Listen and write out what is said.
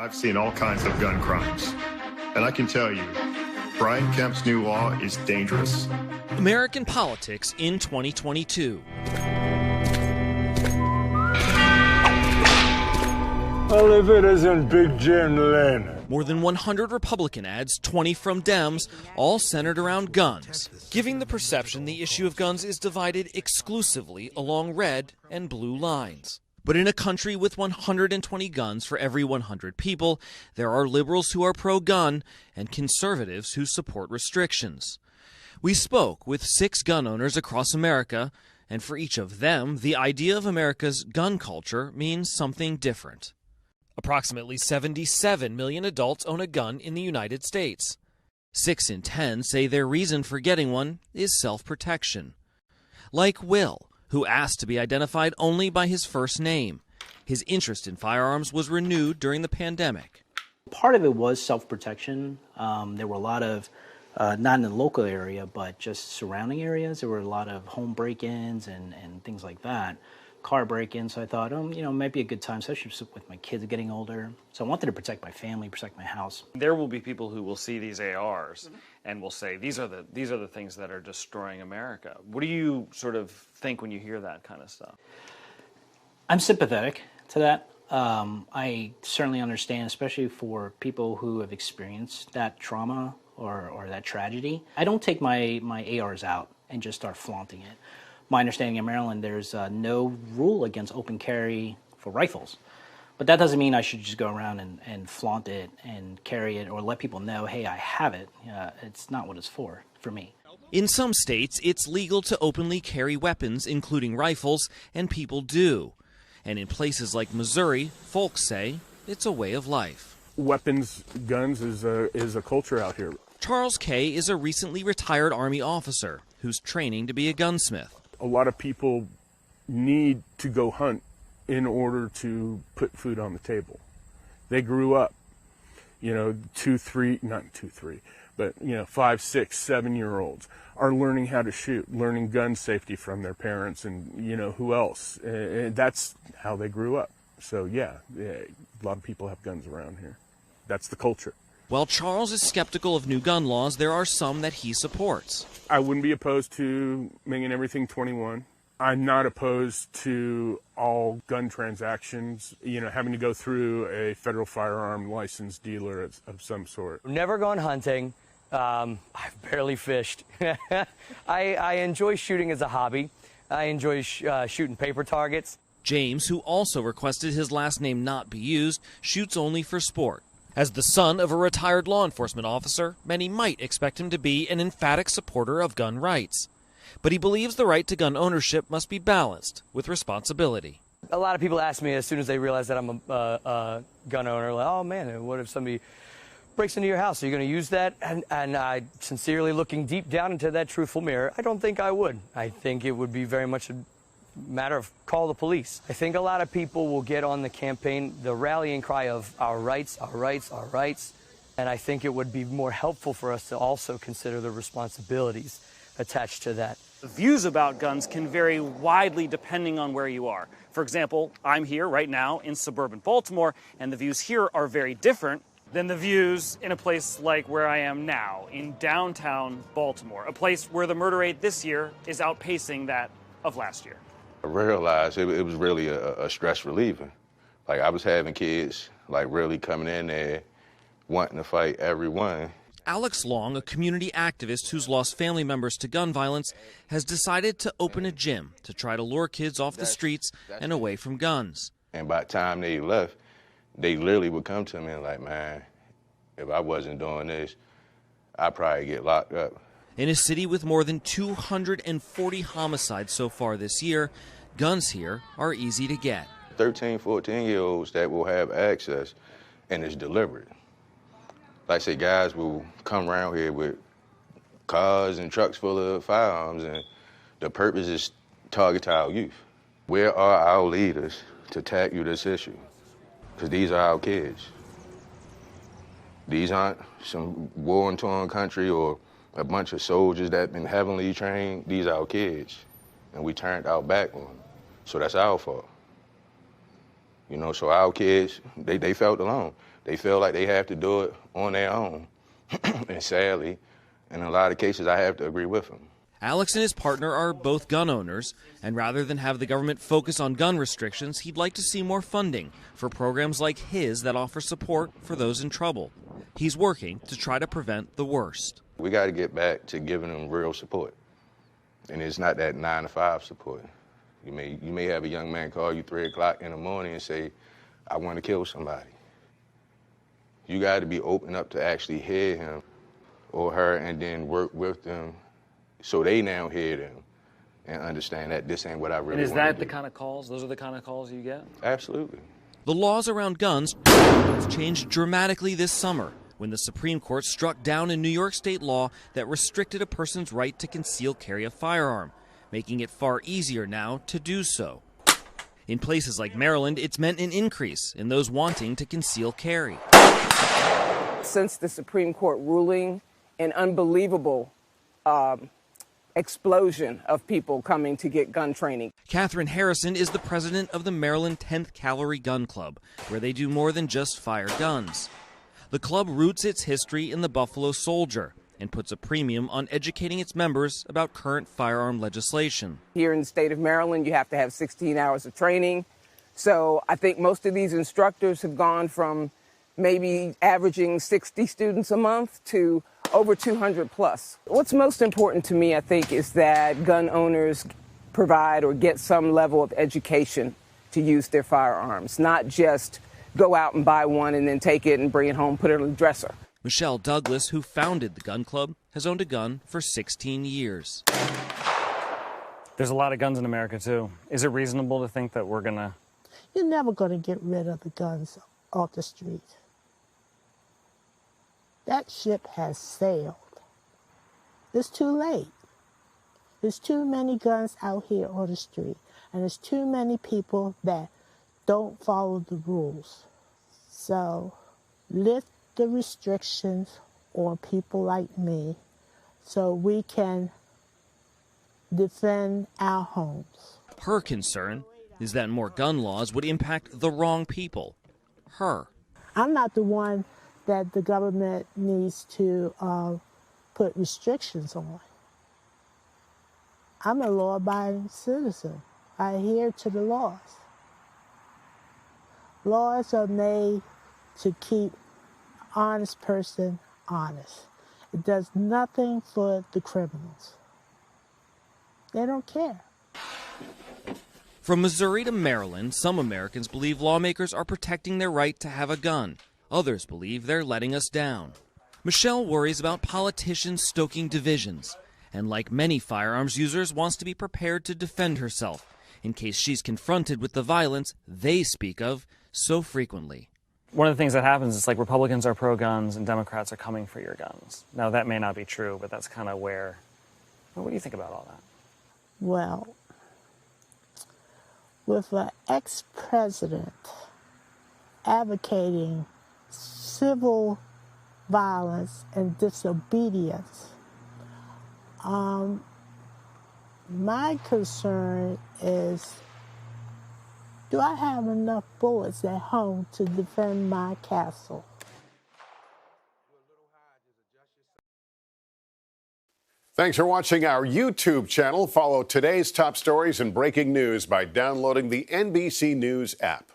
I've seen all kinds of gun crimes, and I can tell you, Brian Kemp's new law is dangerous. American politics in 2022. Well, if it isn't Big Jim Lane. More than 100 Republican ads, 20 from Dems, all centered around guns, giving the perception the issue of guns is divided exclusively along red and blue lines. But in a country with 120 guns for every 100 people, there are liberals who are pro-gun and conservatives who support restrictions. We spoke with 6 gun owners across America, and for each of them, the idea of America's gun culture means something different. Approximately 77 million adults own a gun in the United States. 6 in 10 say their reason for getting one is self-protection. Like Will, who asked to be identified only by his first name. His interest in firearms was renewed during the pandemic. Part of it was self-protection. There were a lot of, not in the local area, but just surrounding areas. There were a lot of home break-ins and things like that. Car break-ins, so I thought, it might be a good time, especially with my kids getting older. So I wanted to protect my family, protect my house. There will be people who will see these ARs and will say, these are the things that are destroying America. What do you sort of think when you hear that kind of stuff? I'm sympathetic to that. I certainly understand, especially for people who have experienced that trauma or that tragedy. I don't take my ARs out and just start flaunting it. My understanding in Maryland, there's no rule against open carry for rifles. But that doesn't mean I should just go around and flaunt it and carry it or let people know, hey, I have it. It's not what it's for me. In some states, it's legal to openly carry weapons, including rifles, and people do. And in places like Missouri, folks say it's a way of life. Weapons, guns is a culture out here. Charles Kay is a recently retired Army officer who's training to be a gunsmith. A lot of people need to go hunt in order to put food on the table. They grew up, 5, 6, 7-year-olds are learning how to shoot, learning gun safety from their parents and, who else. That's how they grew up. So, yeah, a lot of people have guns around here. That's the culture. While Charles is skeptical of new gun laws, there are some that he supports. I wouldn't be opposed to making everything 21. I'm not opposed to all gun transactions, having to go through a federal firearm licensed dealer of some sort. Never gone hunting. I've barely fished. I enjoy shooting as a hobby. I enjoy shooting paper targets. James, who also requested his last name not be used, shoots only for sport. As the son of a retired law enforcement officer, many might expect him to be an emphatic supporter of gun rights. But he believes the right to gun ownership must be balanced with responsibility. A lot of people ask me as soon as they realize that I'm a gun owner, like, oh man, what if somebody breaks into your house? Are you going to use that? And I, sincerely looking deep down into that truthful mirror, I don't think I would. I think it would be very much a matter of call the police. I think a lot of people will get on the campaign, the rallying cry of our rights, our rights, our rights. And I think it would be more helpful for us to also consider the responsibilities attached to that. The views about guns can vary widely depending on where you are. For example, I'm here right now in suburban Baltimore, and the views here are very different than the views in a place like where I am now, in downtown Baltimore, a place where the murder rate this year is outpacing that of last year. I realized it was really a stress reliever. Like, I was having kids, really coming in there, wanting to fight everyone. Alex Long, a community activist who's lost family members to gun violence, has decided to open a gym to try to lure kids off the streets and away from guns. And by the time they left, they literally would come to me and like, man, if I wasn't doing this, I'd probably get locked up. In a city with more than 240 homicides so far this year, guns here are easy to get. 13, 14-year-olds that will have access, and it's deliberate. Like I say, guys will come around here with cars and trucks full of firearms, and the purpose is target our youth. Where are our leaders to tackle this issue? Because these are our kids. These aren't some war-torn country or a bunch of soldiers that have been heavily trained. These are our kids, and we turned our back on them. So that's our fault. You know, so our kids, they felt alone. They feel like they have to do it on their own. And sadly, in a lot of cases, I have to agree with them. Alex and his partner are both gun owners, and rather than have the government focus on gun restrictions, he'd like to see more funding for programs like his that offer support for those in trouble. He's working to try to prevent the worst. We got to get back to giving them real support. And it's not that 9-to-5 support. You may have a young man call you 3 o'clock in the morning and say, I want to kill somebody. You got to be open up to actually hear him or her and then work with them so they now hear them and understand that this ain't what I really want to do. And is that the kind of calls? Those are the kind of calls you get? Absolutely. The laws around guns changed dramatically this summer when the Supreme Court struck down a New York state law that restricted a person's right to conceal carry a firearm, making it far easier now to do so. In places like Maryland, it's meant an increase in those wanting to conceal carry. Since the Supreme Court ruling, an unbelievable explosion of people coming to get gun training. Catherine Harrison is the president of the Maryland 10th Cavalry Gun Club, where they do more than just fire guns. The club roots its history in the Buffalo Soldier and puts a premium on educating its members about current firearm legislation. Here in the state of Maryland, you have to have 16 hours of training. So I think most of these instructors have gone from maybe averaging 60 students a month to over 200 plus. What's most important to me, I think, is that gun owners provide or get some level of education to use their firearms, not just go out and buy one and then take it and bring it home, put it on the dresser. Michelle Douglas, who founded the gun club, has owned a gun for 16 years. There's a lot of guns in America, too. Is it reasonable to think that You're never going to get rid of the guns off the street. That ship has sailed. It's too late. There's too many guns out here on the street, and there's too many people that don't follow the rules. So lift the restrictions on people like me so we can defend our homes. Her concern is that more gun laws would impact the wrong people, her. I'm not the one that the government needs to put restrictions on. I'm a law-abiding citizen. I adhere to the laws. Laws are made to keep honest person honest. It does nothing for the criminals. They don't care. From Missouri to Maryland, some Americans believe lawmakers are protecting their right to have a gun. Others believe they're letting us down. Michelle worries about politicians stoking divisions, and like many firearms users, wants to be prepared to defend herself in case she's confronted with the violence they speak of so frequently. One of the things that happens is like Republicans are pro-guns and Democrats are coming for your guns. Now, that may not be true, but that's kind of where... What do you think about all that? Well, with an ex-president advocating civil violence and disobedience, my concern is, do I have enough bullets at home to defend my castle? Thanks for watching our YouTube channel. Follow today's top stories and breaking news by downloading the NBC News app.